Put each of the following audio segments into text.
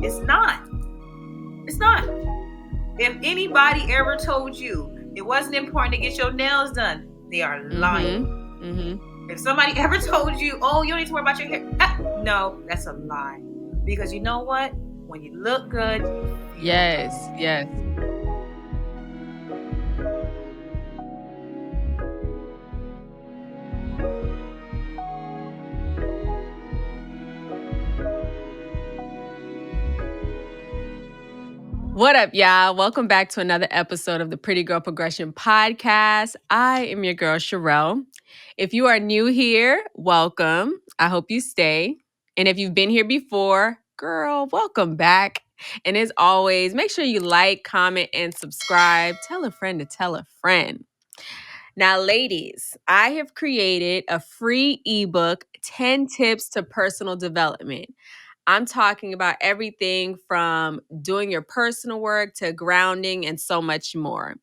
It's not. It's not. If anybody ever told you it wasn't important to get your nails done, they are lying. If somebody ever told you, oh, you don't need to worry about your hair, no, that's a lie. Because you know what? When you look good, Yes. What up, y'all? Welcome back to another episode of the Pretty Girl Progression Podcast. I am your girl, Sherelle. If you are new here, welcome. I hope you stay. And if you've been here before, girl, welcome back. And as always, make sure you like, comment, and subscribe. Tell a friend to tell a friend. Now, ladies, I have created a free ebook, 10 Tips to Personal Development. I'm talking about everything from doing your personal work to grounding and so much more.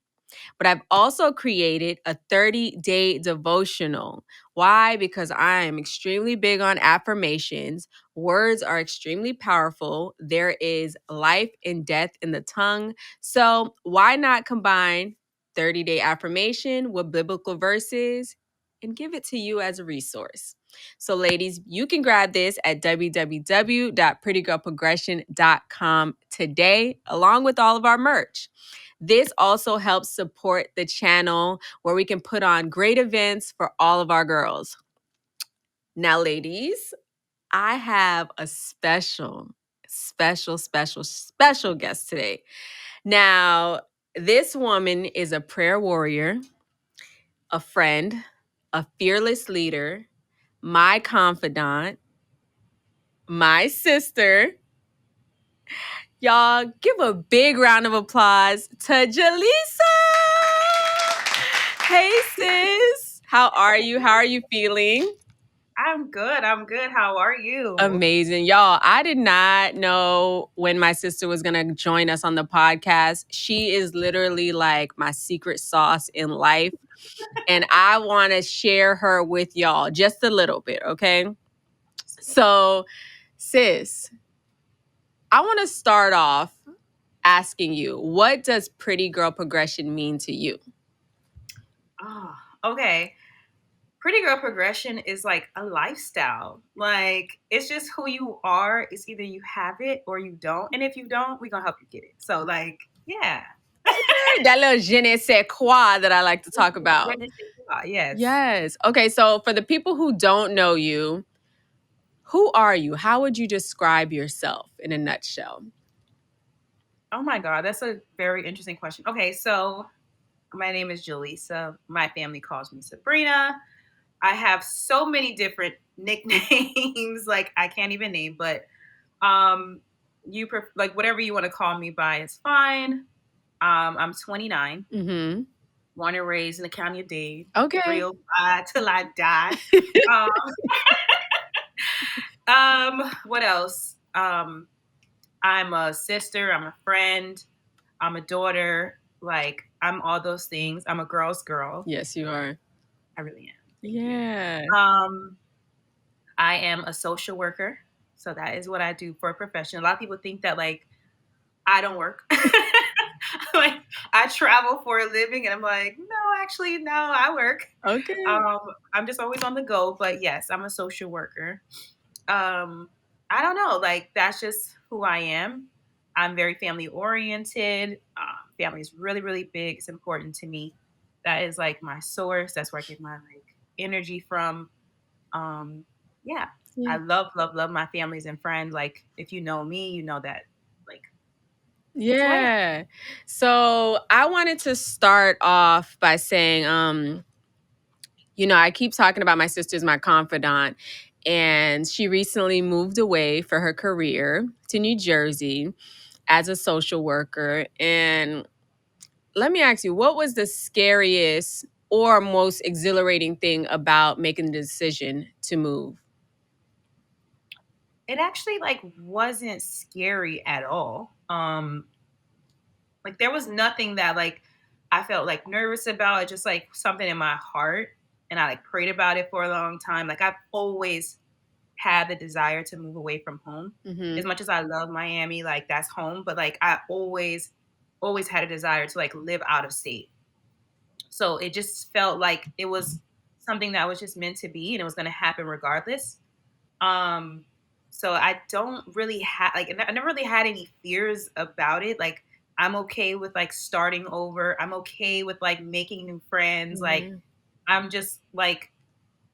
But I've also created a 30-day devotional. Why? Because I am extremely big on affirmations. Words are extremely powerful. There is life and death in the tongue. So why not combine 30-day affirmation with biblical verses and give it to you as a resource? So, ladies, you can grab this at www.prettygirlprogression.com today, along with all of our merch. This also helps support the channel where we can put on great events for all of our girls. Now, ladies, I have a special guest today. Now, this woman is a prayer warrior, a friend, a fearless leader, my confidant, my sister. Y'all, give a big round of applause to Galisa. Hey, sis. How are you? How are you feeling? I'm good. How are you? Amazing. Y'all, I did not know when my sister was going to join us on the podcast. She is literally like my secret sauce in life. And I want to share her with y'all just a little bit, okay? So, sis, I want to start off asking you, what does pretty girl progression mean to you? Oh, okay. Pretty girl progression is like a lifestyle. Like it's just who you are. It's either you have it or you don't. And if you don't, we're gonna help you get it. So like, yeah. That little je ne sais quoi that I like to talk about. Yes. Yes. Okay, so for the people who don't know you, who are you? How would you describe yourself in a nutshell? Oh my God, that's a very interesting question. Okay, so my name is Galisa. My family calls me Sabrina. I have so many different nicknames, like I can't even name, but like whatever you want to call me by is fine. I'm 29, Mm-hmm. born and raised in the county of Dade. Okay. Real till I die. um, what else? I'm a sister. I'm a friend. I'm a daughter. Like I'm all those things. I'm a girl's girl. Yes, you are. I really am. Yeah. I am a social worker. So that is what I do for a profession. A lot of people think that like I don't work. Like I travel for a living and I'm like, no, actually, no, I work. Okay. I'm just always on the go, but yes, I'm a social worker. I don't know, like that's just who I am. I'm very family oriented. Family is really, really big. It's important to me. That is like my source. That's where I get my like energy from. Um, yeah, I love, love, love my families and friends. Like if you know me, you know that. Like that's who I am. Yeah. So I wanted to start off by saying, I keep talking about my sister's my confidant, and she recently moved away for her career to New Jersey as a social worker. And let me ask you, what was the scariest or most exhilarating thing about making the decision to move? It actually like wasn't scary at all. Like there was nothing that like I felt like nervous about. It just like something in my heart, and I like prayed about it for a long time. Like I've always had the desire to move away from home. As Mhm. much as I love Miami, like that's home, but like I always had a desire to like live out of state. So it just felt like it was something that was just meant to be and it was going to happen regardless. Um so I don't really have like I never really had any fears about it. Like I'm okay with like starting over. I'm okay with like making new friends. Like Mhm. I'm just like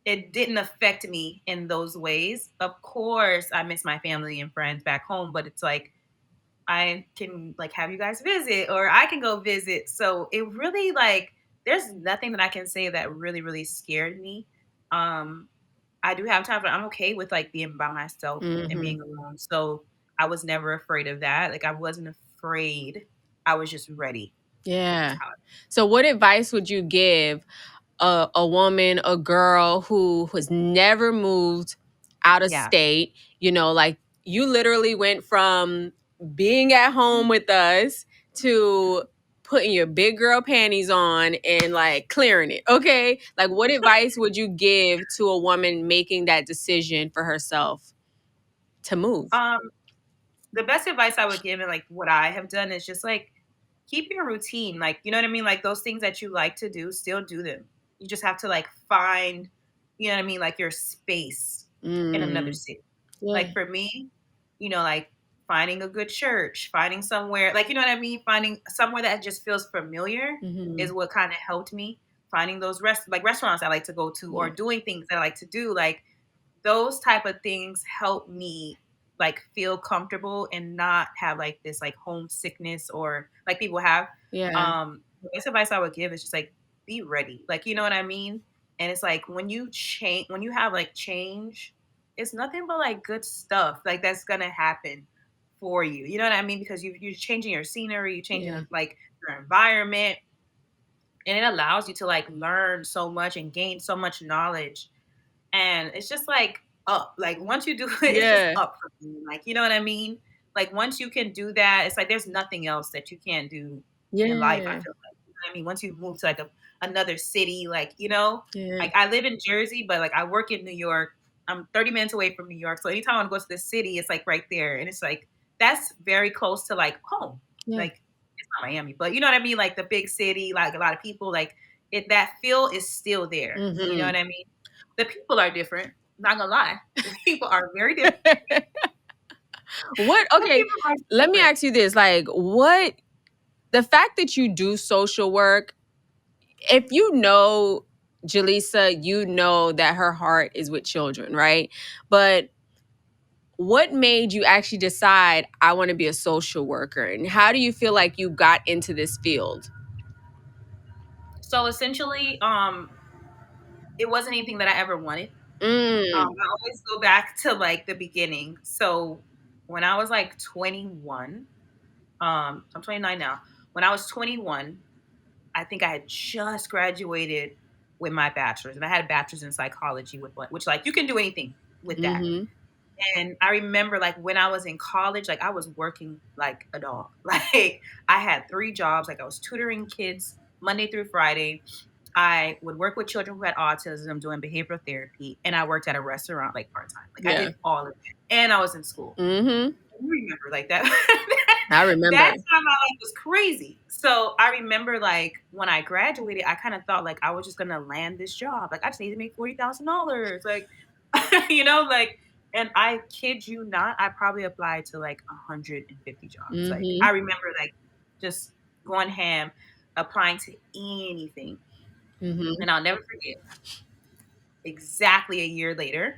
it didn't affect me in those ways. Of course, I miss my family and friends back home, but it's like I can like have you guys visit or I can go visit. So it really like there's nothing that I can say that really scared me. Um I do have times where I'm okay with like being by myself and Mhm. being alone. So I was never afraid of that. Like I wasn't afraid. I was just ready. Is Yeah. how So what advice would you give a woman, a girl who has never moved out of yeah. state? You know, like you literally went from being at home with us to putting your big girl panties on and like clearing it. Okay? Like what advice would you give to a woman making that decision for herself to move? Um the best advice I would give and like what I have done is just like keep your routine. Like, you know what I mean? Like those things that you like to do, still do them. You just have to like find, you know what I mean, like your space in another Mm. city. Yeah. Like for me, like finding a good church, finding somewhere, like you know what I mean, finding somewhere that just feels familiar Mhm. is what kind of helped me. Finding those restaurants I like to go to or Yeah. doing things that I like to do. Like those type of things help me like feel comfortable and not have like this like homesickness or like people have. Yeah. The best advice I would give is just like be ready. Like you know what I mean? And it's like when you have like change, it's nothing but like good stuff. Like that's gonna happen for you. You know what I mean? Because you're changing your scenery, you're Yeah. changing like your environment, and it allows you to like learn so much and gain so much knowledge and it's just like up. Like once you do it, it's just Yeah. up for me. Like, you know what I mean? Like once you can do that, it's like there's nothing else that you can't do in life, I Yeah. feel like. You know what I mean? Once you move to like another city, like, Yeah. like I live in Jersey, but like I work in New York. I'm 30 minutes away from New York. So anytime I want to go to the city, it's like right there. And it's like that's very close to like home. Yeah. Like it's not Miami, but you know what I mean? Like the big city, like a lot of people, like that feel is still there. You know Mhm. what I mean? The people are different. Not gonna lie, the people are very different. What The okay, people are let me different. ask you this, like, what the fact that you do social work, if you know Jaleesa, you know that her heart is with children, right? But what made you actually decide, "I wanna be a social worker," and how do you feel like you got into this field? So essentially, it wasn't anything that I ever wanted. Mm. I always go back to like the beginning. So when I was like 21, I'm 29 now. When I was 21, I think I had just graduated with my bachelor's, and I had a bachelor's in psychology with which like you can do anything with that. Mhm. And I remember like when I was in college, like I was working like a dog. Like I had 3 jobs. Like I was tutoring kids Monday through Friday. I would work with children who had autism doing behavioral therapy, and I worked at a restaurant like part time. Like I Yeah. did all of that, and I was in school. Mhm. You remember like that? I That remember. time my life was crazy. So I remember like when I graduated, I kind of thought like I was just gonna land this job. Like I just need to make $40,000. Like like and I kid you not, I probably applied to like 150 jobs. Like I Mhm. remember like just going ham, applying to anything. Mhm. And I'll never forget, exactly a year later,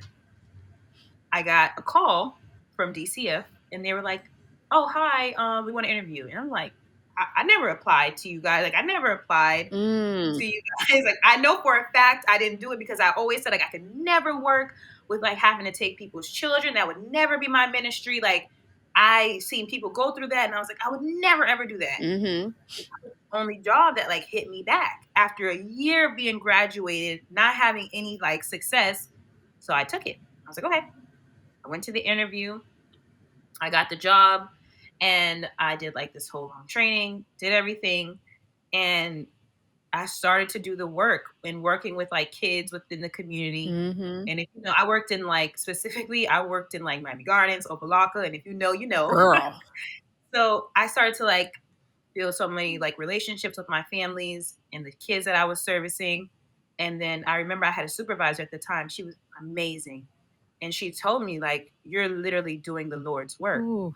I got a call from DCF and they were like, "Oh, hi, we want to interview." And I'm like, I never applied to you guys. Like I never applied Mm. to you guys. Like I know for a fact I didn't do it because I always said like I could never work with like having to take people's children. That would never be my ministry. Like I seen people go through that and I was like, I would never ever do that. Mhm. Only job that like hit me back after a year of being graduated, not having any like success. So I took it. I was like, okay. I went to the interview. I got the job and I did like this whole long training, did everything. And I started to do the work and working with like kids within the community. Mhm. And if you know, I worked in like specifically, I worked in like Miami Gardens, Opalaka, and if you know, you know. Girl. So I started to like build so many like relationships with my families and the kids that I was servicing. And then I remember I had a supervisor at the time. She was amazing. And she told me, like, you're literally doing the Lord's work. Ooh.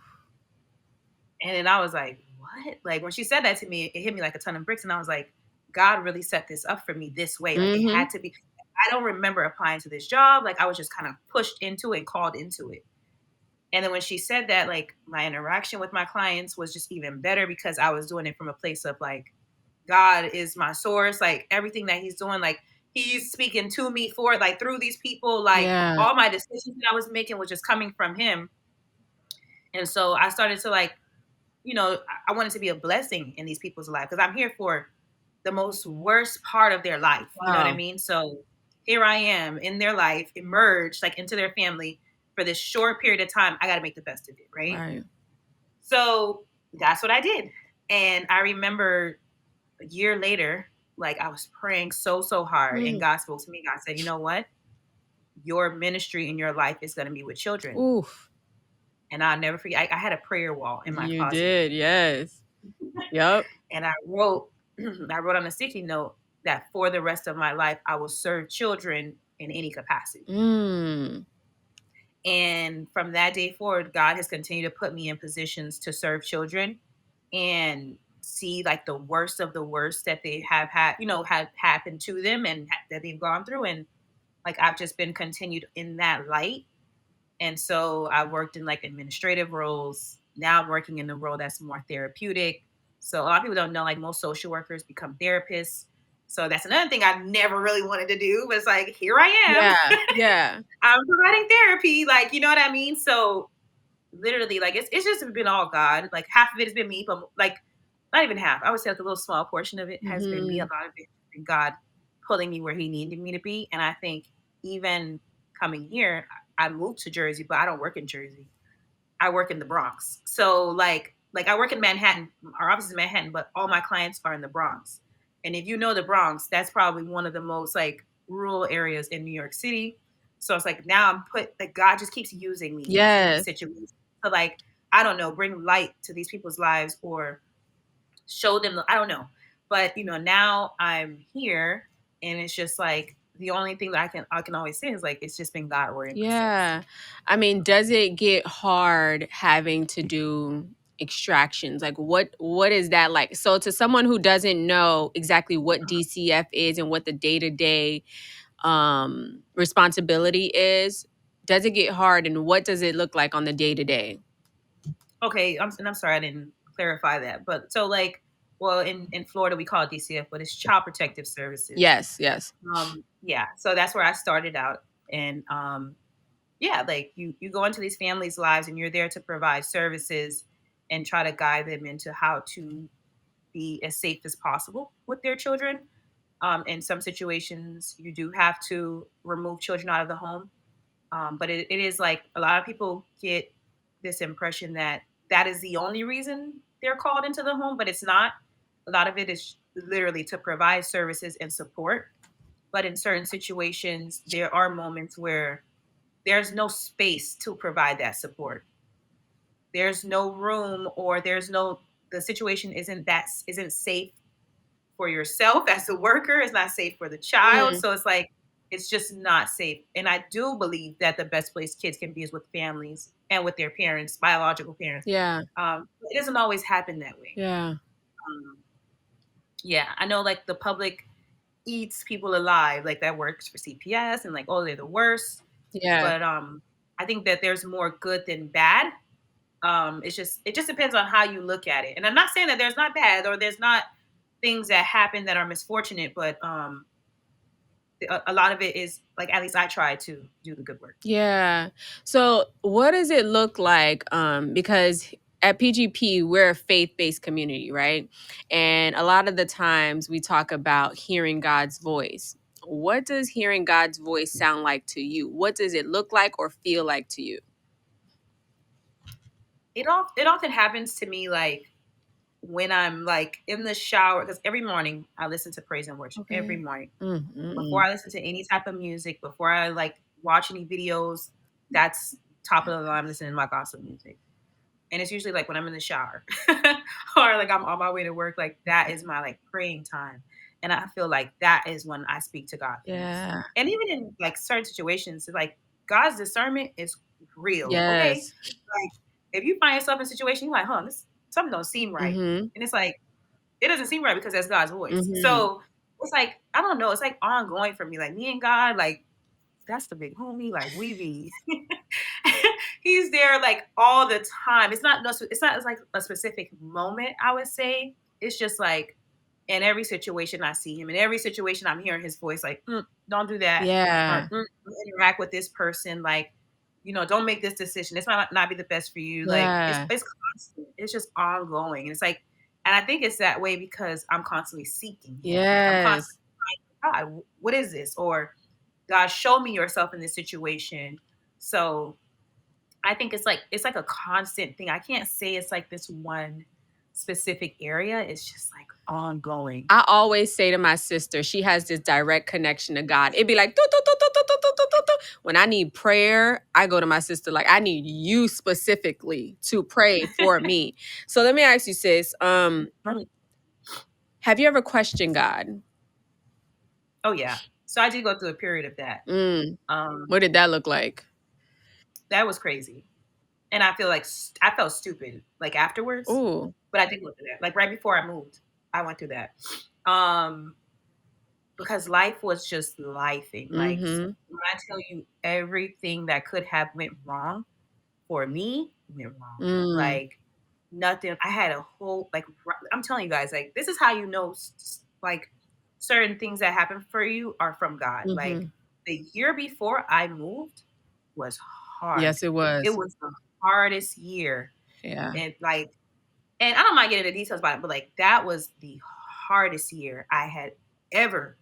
And then I was like, what? Like when she said that to me, it hit me like a ton of bricks. And I was like, God really set this up for me this way. Like it Mhm. had to be. I don't remember applying to this job. Like I was just kind of pushed into it, called into it. And then when she said that, like my interaction with my clients was just even better because I was doing it from a place of like, God is my source. Like everything that He's doing, like He's speaking to me for like through these people. Like Yeah. all my decisions that I was making was just coming from Him. And so I started to like, I wanted to be a blessing in these people's life because I'm here for the most worst part of their life. You know what I Wow. mean? So here I am in their life, emerged like into their family for this short period of time. I got to make the best of it, right? Right. So that's what I did. And I remember a year later, like I was praying so hard, and Mm. God spoke to me. God said, you know what? Your ministry in your life is going to be with children. Oof. And I'll never forget, I had a prayer wall in my You closet. did, yes. Yep. And I wrote, I wrote on a sticky note that for the rest of my life, I will serve children in any capacity. Mm. And from that day forward, God has continued to put me in positions to serve children and see like the worst of the worst that they have had, had happened to them and that they've gone through. And like I've just been continued in that light. And so I worked in like administrative roles. Now I'm working in the role that's more therapeutic. So a lot of people don't know, like most social workers become therapists. So that's another thing I never really wanted to do. But it's like, here I am. Yeah. Yeah. I'm providing therapy. Like, you know what I mean? So literally, like it's just been all God. Like half of it has been me, but like not even half. I would say like a little small portion of it has been me. A Mhm. lot of it has been God pulling me where He needed me to be. And I think even coming here, I moved to Jersey, but I don't work in Jersey. I work in the Bronx. So like I work in Manhattan. Our office is in Manhattan, but all my clients are in the Bronx. And if you know the Bronx, that's probably one of the most like rural areas in New York City. So it's like now I'm put like God just keeps using me in these Yes. situations to like, I don't know, bring light to these people's lives or show them I don't know. But now I'm here and it's just like the only thing that I can always say is like it's just been God ordering my steps. Yeah. I mean, does it get hard having to do extractions? Like what is that like? So to someone who doesn't know exactly what DCF is and what the day-to-day responsibility is, does it get hard and what does it look like on the day-to-day? Okay, I'm sorry I didn't clarify that. But so like, well, in Florida we call it DCF, but it's Child Protective Services. Yes, yes. Yeah, so that's where I started out, and yeah, like you go into these families' lives, and you're there to provide services and try to guide them into how to be as safe as possible with their children. In some situations, you do have to remove children out of the home. But it is like a lot of people get this impression that that is the only reason they're called into the home, but it's not. A lot of it is literally to provide services and support. But in certain situations, there are moments where there's no space to provide that support. There's no room, or the situation isn't safe for yourself as a worker. It's not safe for the child. Mm, So it's like it's just not safe. And I do believe that the best place kids can be is with families and with their parents, biological parents. yeah. It doesn't always happen that way. Yeah. Um, yeah, I know like the public eats people alive, like that works for CPS and like, oh, they're the worst. Yeah. But I think that there's more good than bad. It just depends on how you look at it. And I'm not saying that there's not bad or there's not things that happen that are misfortunate, but a lot of it is like at least I try to do the good work. Yeah. So what does it look like? Because at PGP, we're a faith-based community, right? And a lot of the times we talk about hearing God's voice. What does hearing God's voice sound like to you? What does it look like or feel like to you? It often happens to me like when I'm like in the shower, because every morning I listen to praise and worship every Okay. morning. Before Mm. I listen to any type of music, before I like watch any videos, that's top of the line listening to my gospel music. And it's usually like when I'm in the shower or like I'm on my way to work, like that is my like praying time. And I feel like that is when I speak to God the most. Yeah. And even in like certain situations, like God's discernment is real. Okay. Yes. Like if you find yourself in a situation, you're like, huh, this something don't seem right. Mhm. And it's like, it doesn't seem right because that's God's voice. Mhm. So it's like, I don't know, it's like ongoing for me. Like me and God, like that's the big homie. Like we be he's there like all the time. It's not like a specific moment, I would say. It's just like in every situation I see him. In every situation I'm hearing his voice like, don't do that. Or Yeah. don't interact with this person. Like, don't make this decision. This might not be the best for you. Like Yeah. it's constant. It's just ongoing. And it's like, and I think it's that way because I'm constantly seeking him. Like I'm Yes. constantly, God, what is this? Or God, show me yourself in this situation. So I think it's like a constant thing. I can't say it's like this one specific area. It's just like ongoing. I always say to my sister, she has this direct connection to God. It'd be like, "Do, do, do, do, do, do, do, do, do, do." When I need prayer, I go to my sister, like, I need you specifically to pray for me. So let me ask you, sis, Right. have you ever questioned God? Oh yeah. So I did go through a period of that. Mm, Um, what did that look like? that was crazy, and I feel like I felt stupid like afterwards. Ooh. But I did go through that. Like right before I moved, I went through that. Um, because life was just lifing. Like Mhm. when I tell you everything that could have went wrong for me went wrong. Mm. Like nothing. I had a whole like I'm telling you guys, like this is how you know like certain things that happen for you are from God. Like Mhm. the year before I moved was hard. Yes, it It was. was the hardest year. Yeah. And like and I don't mind getting into details about it, but like that was the hardest year I had ever,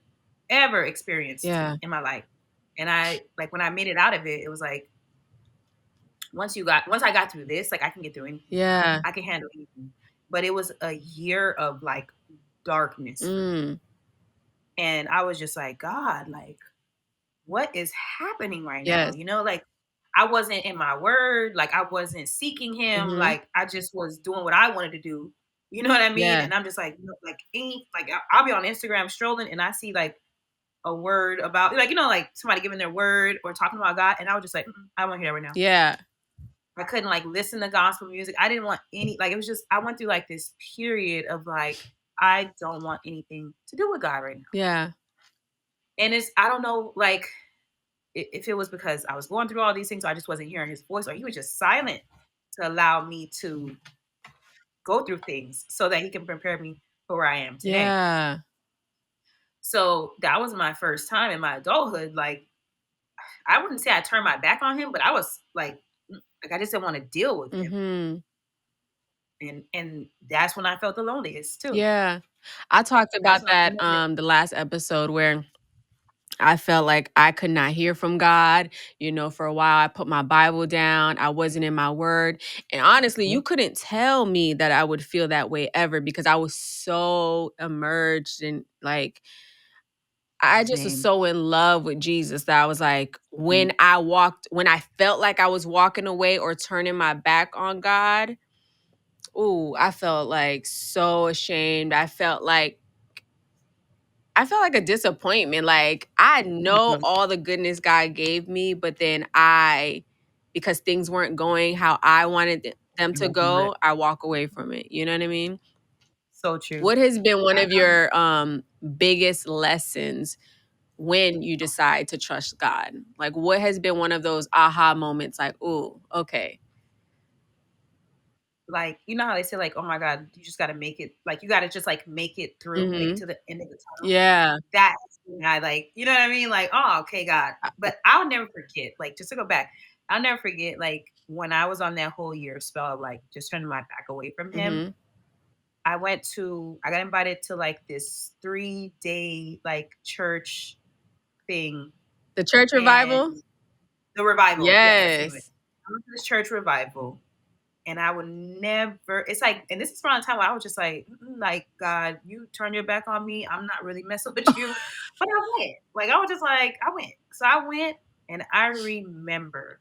ever experienced Yeah. in my life. And I like when I made it out of it, it was like once I got through this, like I can get through anything. Yeah. I can handle anything. But it was a year of like darkness for me. Mm. And I was just like, God, like, what is happening right now? Yes. Like I wasn't in my word, like I wasn't seeking him, Mhm. like I just was doing what I wanted to do. You know what I mean? Yeah. And I'm just like, like I'll be on Instagram strolling and I see like a word about like like somebody giving their word or talking about God, and I was just like, I don't want to hear that right now. Yeah. I couldn't like listen to gospel music. I didn't want any like it was just I went through like this period of like I don't want anything to do with God right now. Yeah. And it's I don't know like if it was because I was going through all these things, or I just wasn't hearing his voice, or he was just silent to allow me to go through things so that he can prepare me for where I am today. Yeah. So that was my first time in my adulthood. Like I wouldn't say I turned my back on him, but I was like I just didn't want to deal with him. Mhm. And that's when I felt the loneliest too. Yeah. I talked That's about when I that, remember. the last episode where I felt like I could not hear from God. For a while, I put my Bible down. I wasn't in my word. And honestly, you Mhm. couldn't tell me that I would feel that way ever because I was so immersed in like, I just was Same. so in love with Jesus that I was like, Mhm. when I felt like I was walking away or turning my back on God, ooh, I felt like so ashamed. I felt like a disappointment. Like, I Me know too. all the goodness God gave me, but then because things weren't going how I wanted them You to went through it. go, I walk away from it. You know what I mean? So true. What has been one I of your biggest lessons when you decide to trust God? Like, what has been one of those aha moments? Like, ooh, okay. like how they say like, oh my God, you just gotta make it like you gotta just like make it through like Hmm. to the end of the tunnel. Yeah. That's when I like, you know what I mean? Like, oh, okay, God. But I'll never forget, like, just to go back, I'll never forget, like, when I was on that whole year spell of like just turning my back away from him. Hmm. I got invited to like this 3-day like church thing The church and revival? the revival. Yes, that's the name of it. Yes. I went to this church revival And I would never, it's like, and this is around the time where I was just like, like, God, you turn your back on me. I'm not really messing with you. But I went. Like, I was just like, I went. So I went, and I remember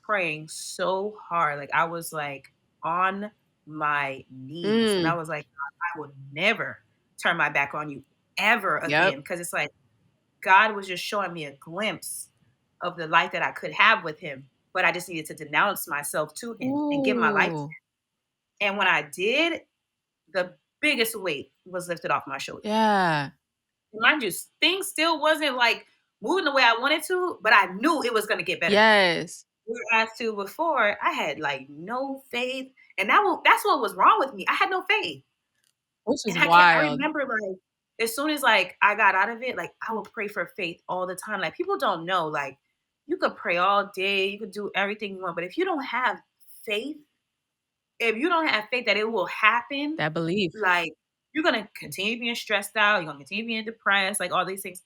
praying so hard. Like, I was like on my knees. And I Mm. was like, God, I would never turn my back on you ever Yep. again. Cause it's like God was just showing me a glimpse of the life that I could have with him. But I just needed to denounce myself to him and give my life to Ooh. him. And when I did, the biggest weight was lifted off my shoulders. Yeah. Mind you, things still wasn't like moving the way I wanted to, but I knew it was going to get better. Yes. Whereas to before, I had like no faith, and that's what was wrong with me. I had no faith, Which is and I wild. remember like as soon as like I got out of it, like I would pray for faith all the time. Like people don't know, like you could pray all day, you could do everything you want, but if you don't have faith, if you don't have faith that it will happen, That belief. like you're gonna continue being stressed out, you're gonna continue being depressed, like all these things.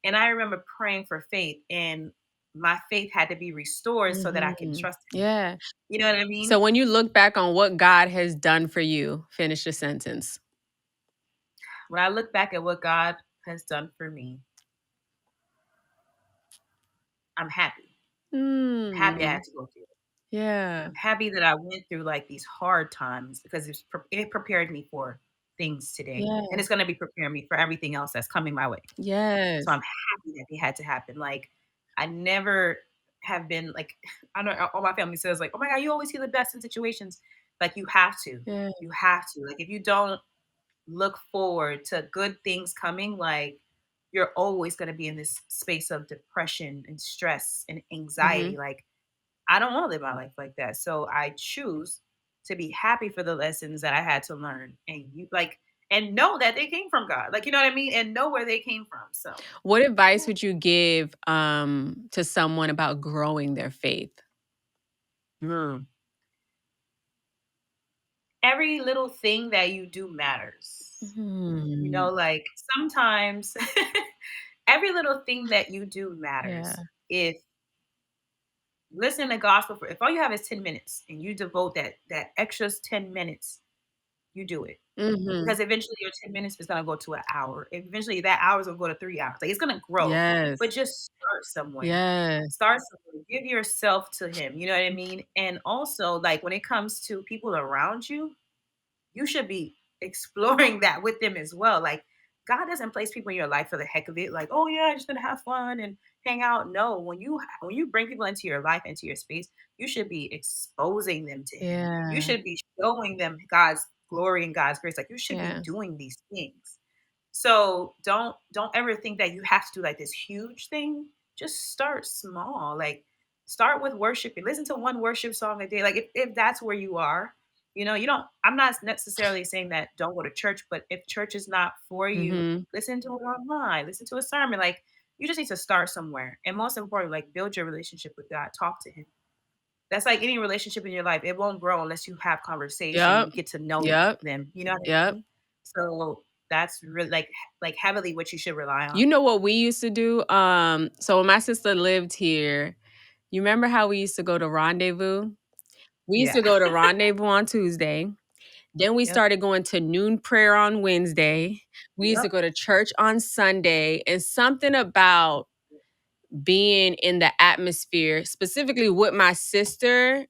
And I remember praying for faith, and my faith had to be restored so that I can Mhm. trust him. Yeah. You know what I mean? So when you look back on what God has done for you, finish the sentence. When I look back at what God has done for me, I'm happy. Happy I Mm. had to go through it. Yeah. I'm happy that I went through like these hard times because it prepared me for things today, and Yeah. it's going to be preparing me for everything else that's coming my way. So Yes. I'm happy that it had to happen. Like I never have been like I know all my family says like, "Oh my god, you always see the best in situations." Like you have to. Yeah. You have to. Like if you don't look forward to good things coming, like you're always going to be in this space of depression and stress and anxiety. Mhm. Like I don't want to live my life like that. So I choose to be happy for the lessons that I had to learn and you like and know that they came from God. Like you know what I mean? And know where they came from. So What advice yeah. would you give to someone about growing their faith? Mm. Every little thing that you do matters. You know, Mhm. like sometimes every little thing that you do Yeah. matters. If listen to gospel for if all you have is 10 minutes and you devote that extra 10 minutes, you do it. Mhm. Because eventually your 10 minutes is gonna go to an hour. Eventually that hour is gonna go to 3 hours. Like it's gonna grow, Yes. but just start somewhere. Yes. Start somewhere. Give yourself to him. You know what I mean? And also, like when it comes to people around you, you should be exploring that with them as well. Like God doesn't place people in your life for the heck of it. Like, oh yeah, I'm just gonna have fun and hang out. No, when you bring people into your life, into your space, you should be exposing them to Him. You Yeah. should be showing them God's glory and God's grace. Like you should be Yeah. doing these things. So don't ever think that you have to do like this huge thing. Just start small. Like start with worshiping. Listen to one worship song a day. Like if that's where you are, you don't I'm not necessarily saying that don't go to church, but if church is not for you, Mhm. listen to it online, listen to a sermon. Like you just need to start somewhere. And most importantly, like build your relationship with God. Talk to him. That's like any relationship in your life. It won't grow unless you have conversation and Yep. you get to know Yep. them. You know what I Yep. mean? So that's really like heavily what you should rely You on. know what we used to do? So when my sister lived here, you remember how we used to go to Rendezvous? We used Yeah. to go to Rendezvous on Tuesday. Then we Yep. started going to noon prayer on Wednesday. We used to Yep. go to church on Sunday. And something about being in the atmosphere, specifically with my sister,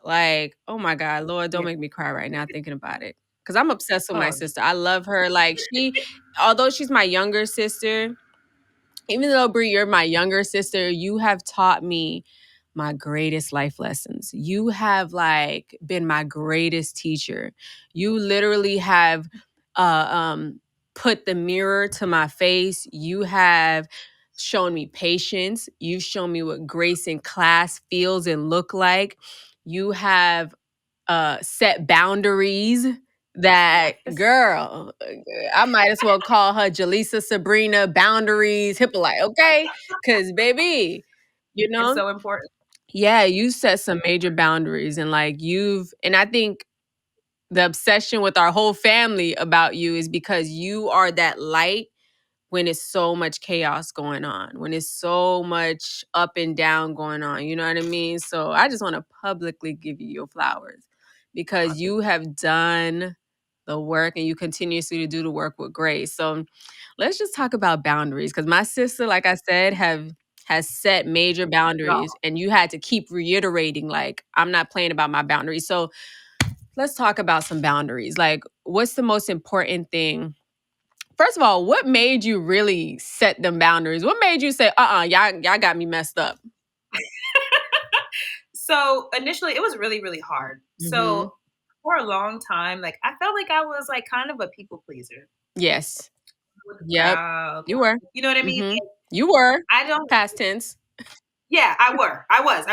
like, oh my God, Lord, don't Yeah. make me cry right now thinking about it. Because I'm obsessed with my Oh, sister. I love her. Like, although she's my younger sister, even though Brie, you're my younger sister, you have taught me my greatest life lessons. You have like been my greatest teacher. You literally have put the mirror to my face. You have shown me patience. You've shown me what grace in class feels and look like. You have set boundaries that yes. girl, I might as well call her Jalisa Sabrina Boundaries Hippolyte, okay? Because baby, you It's know, so important. yeah, you set some major boundaries and like and I think the obsession with our whole family about you is because you are that light when it's so much chaos going on, when it's so much up and down going on. You know what I mean? So I just want to publicly give you your flowers. because you have done the work and you continuously to do the work with grace. So let's just talk about boundaries because my sister, like I said, has set major No. boundaries and you had to keep reiterating like I'm not playing about my boundaries. So let's talk about some boundaries. Like what's the most important thing? First of all, what made you really set them boundaries? What made you say, y'all got me messed up? So initially, it was really, really hard. Mm-hmm. So for a long time, like I felt like I was like kind of a people pleaser Yes. with the Yep. crowd. You were. You know what I mean? Mm-hmm. And You were. I don't. Past tense. Yeah, I were. I was.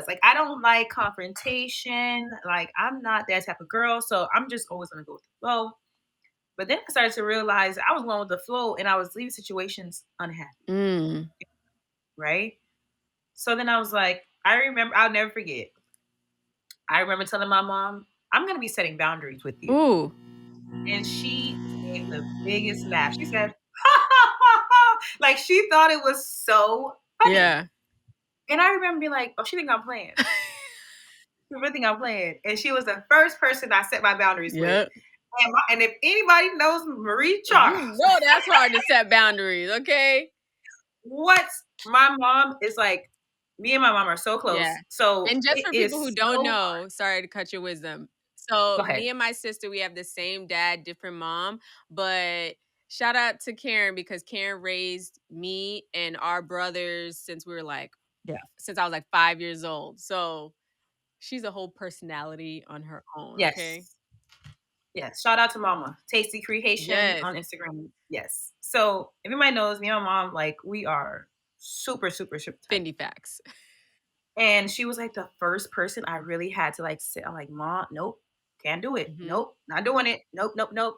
Like I don't like confrontation. Like I'm not that type of girl. So I'm just always gonna go with the flow. But then I started to realize I was going with the flow, and I was leaving situations unhappy. Mm. Right. So then I was like, I remember. I'll never forget. I remember telling my mom, "I'm gonna be setting boundaries with you." Ooh. And she gave the biggest laugh. She said, "Ha ha ha ha!" Like she thought it was so funny. Yeah. And I remember being like, "Oh, she think I'm playing. She really think I'm playing." And she was the first person I set my boundaries with. Yep. And if anybody knows Marie You Charles, know that's hard to set boundaries, okay? what my mom is like, me and my mom are so Yeah. close. So And just it for people who is don't so know, sorry to cut your wisdom. So go ahead. me and my sister, we have the same dad, different mom, but shout out to Karen because Karen raised me and our brothers since we were like Yeah. since I was like 5 years old. So she's a whole personality on her own, okay? Yes. Yes, shout out to Mama. Tasty Creation Yes. on Instagram. Yes. So everybody knows me and my mom, like we are super, super, super tight. Fendi facts. And she was like the first person I really had to like sit. I'm like, Mom, nope, can't do it. Hmm. Nope, not doing it. Nope, nope, nope.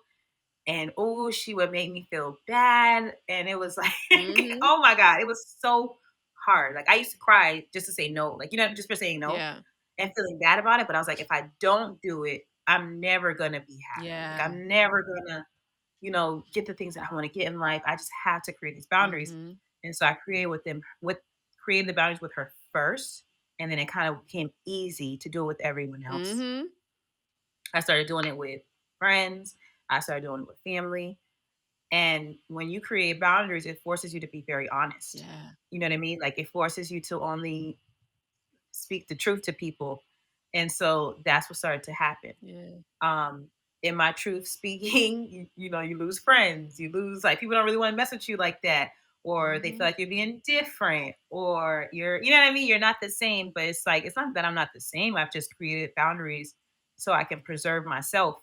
And oh, she would make me feel bad. And it was like, Hmm. oh my God, it was so hard. Like I used to cry just to say no. Like, just for saying no Yeah. and feeling bad about it. But I was like, if I don't do it, I'm never gonna be happy. Like Yeah. I'm never gonna get the things that I want to get in life. I just have to create these boundaries. Hmm. And so I created the boundaries with her first. And then it kind of became easy to do it with everyone else. Hmm. I started doing it with friends. I started doing it with family. And when you create boundaries, it forces you to be very honest. Yeah. You know what I mean? Like it forces you to only speak the truth to people. And so that's what started to happen. Yeah. um in my truth speaking, you lose friends, you lose, like, people don't really want to mess with you like that, or they feel Hmm. like you're being different, or you know what I mean, you're not the same. But it's like, it's not that I'm not the same, I've just created boundaries so I can preserve myself.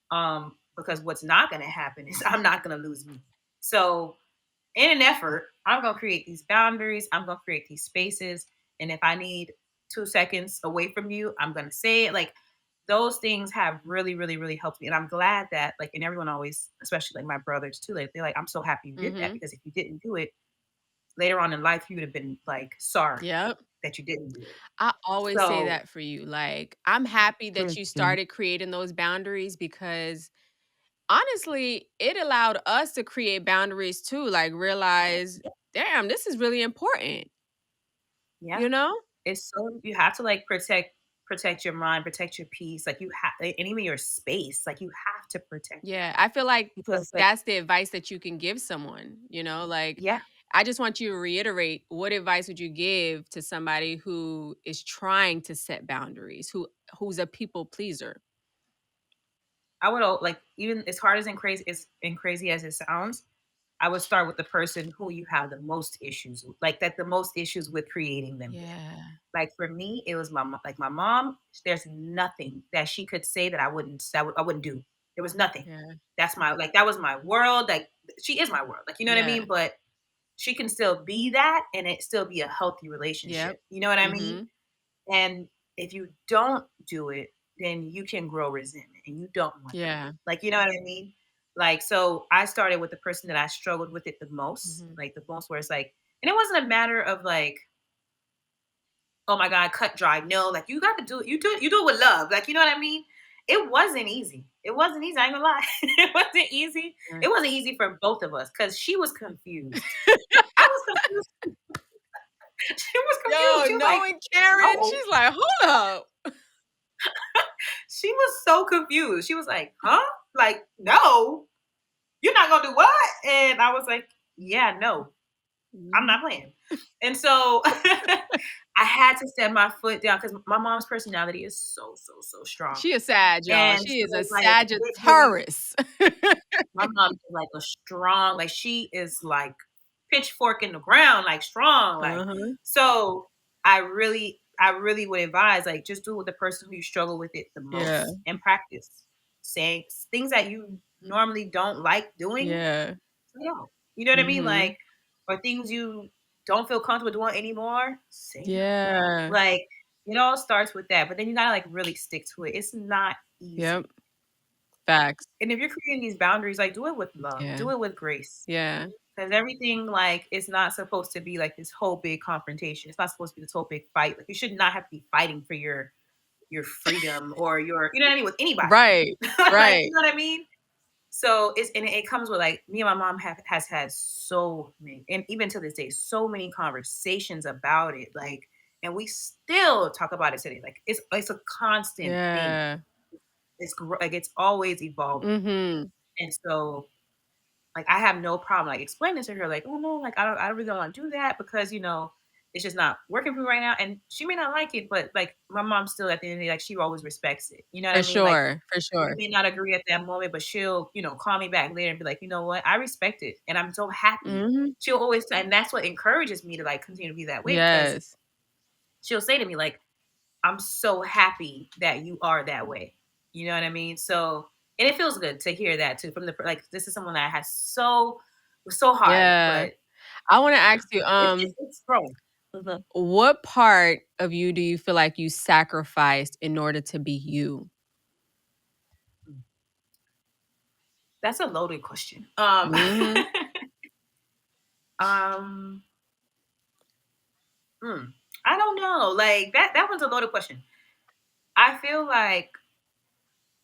Because what's not going to happen is I'm not going to lose me. So in an effort, I'm going to create these boundaries. I'm going to create these spaces. And if I need 2 seconds away from you, I'm going to say it. Like, those things have really, really, really helped me. And I'm glad that, like, and everyone always, especially like my brothers too, like, they're like, I'm so happy you did that, Hmm. because if you didn't do it later on in life, you would have been like sorry Yep. that you didn't do it. I always say So, that for you. Like, I'm happy that you mhm, started creating those boundaries because honestly, it allowed us to create boundaries too. Like, realize, damn, this is really important, yeah, you know? it's so, you have to like protect your mind, protect your peace. Like, you have, and even your space. Like, you have to protect it, Yeah. I feel like because, like, that's the advice that you can give someone, you know? Like, yeah, I just want you to reiterate what advice would you give to somebody who is trying to set boundaries, who's a people pleaser? I would like, even as hard as and crazy as it sounds, I would start with the person who you have the most issues with, like that the most issues with creating them with. Yeah. Like for me, it was like my mom. There's nothing that she could say that I wouldn't do. There was nothing. Yeah. That was my world. Like, she is my world. Like, you know what I Yeah. mean? But she can still be that, and it still be a healthy Yep. relationship. You know what I mean? Mhm. And if you don't do it, then you can grow resentment, and you don't want that. Yeah. Like, you know what I mean? Like, so I started with the person that I struggled with it the most, Mhm. like the most, where it's like, and it wasn't a matter of like, oh my God, cut dry. No, like, you got to do it. You do it with love. Like, you know what I mean? It wasn't easy. It wasn't easy. I ain't gonna lie. It wasn't easy. Yeah. It wasn't easy for both of us because she was confused. I was confused. She was confused. Yo, She was like, knowing Karen, no. she's like, "Hold up." she was so confused. She was like, huh? Like, no, you're not gonna do what? And I was like, yeah, no, I'm Mhm. not playing. And so I had to set my foot down because my mom's personality is so, so, so strong. She a Sag, y'all. And She is so a like it really Sagittarius. my mom is like a strong, like she is like pitchfork in the ground, like strong, like Uh-huh. so I really would advise like just do it with the person who you struggle with it the Yeah. most and practice saying things that you normally don't like doing. Yeah. Say no. You know what I mean? Mhm. Like or things you don't feel comfortable doing anymore. Say no. Yeah. Like it all starts with that, but then you gotta like really stick to it. It's not Yep. easy. Facts. And if you're creating these boundaries, like do it with love, Yeah. do it with grace. Yeah. Because everything like it's not supposed to be like this whole big confrontation. It's not supposed to be this whole big fight. Like you should not have to be fighting for your freedom or your you know what I mean with anybody. Right. Like you Right. know what I mean? So it's and it comes with like me and my mom have has had so many and even to this day so many conversations about it like and we still talk about it today like it's a constant thing. Yeah. Like it's always evolving. Mhm. And so like I have no problem like explaining to her like, oh no, like I really don't want to do that because you know it's just not working for me right now. And she may not like it, but like my mom still at the end of the day, like she always respects it. You know what For I mean? Like sure. For we sure. may not agree at that moment, but she'll, you know, call me back later and be like, you know what, I respect it and I'm so happy. Mhm. She'll always say, and that's what encourages me to like continue to be that way because Yes. she'll say to me, like, I'm so happy that you are that way. You know what I mean? So, and it feels good to hear that too from the like. This is someone that has so was so hard, Yeah. but I wanna yeah, ask you, it's growing. Mhm. what part of you do you feel like you sacrificed in order to be you? That's a loaded question. Mhm. um, hmm, I don't know. Like that one's a loaded question. I feel like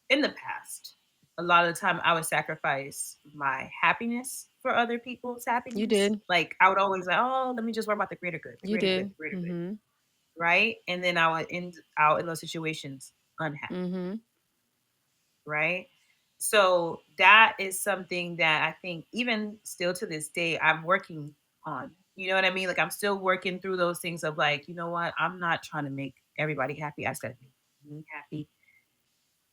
in the past, a lot of the time I would sacrifice my happiness for other people's You happiness. did. Like I would always like, oh, let me just worry about the greater good, the You greater good, did. the greater good. Mhm. Right? And then I would end out in those situations unhappy, Mhm. right? So that is something that I think even still to this day I'm working on. You know what I mean? Like I'm still working through those things of like, you know what? I'm not trying to make everybody happy. I said make me happy.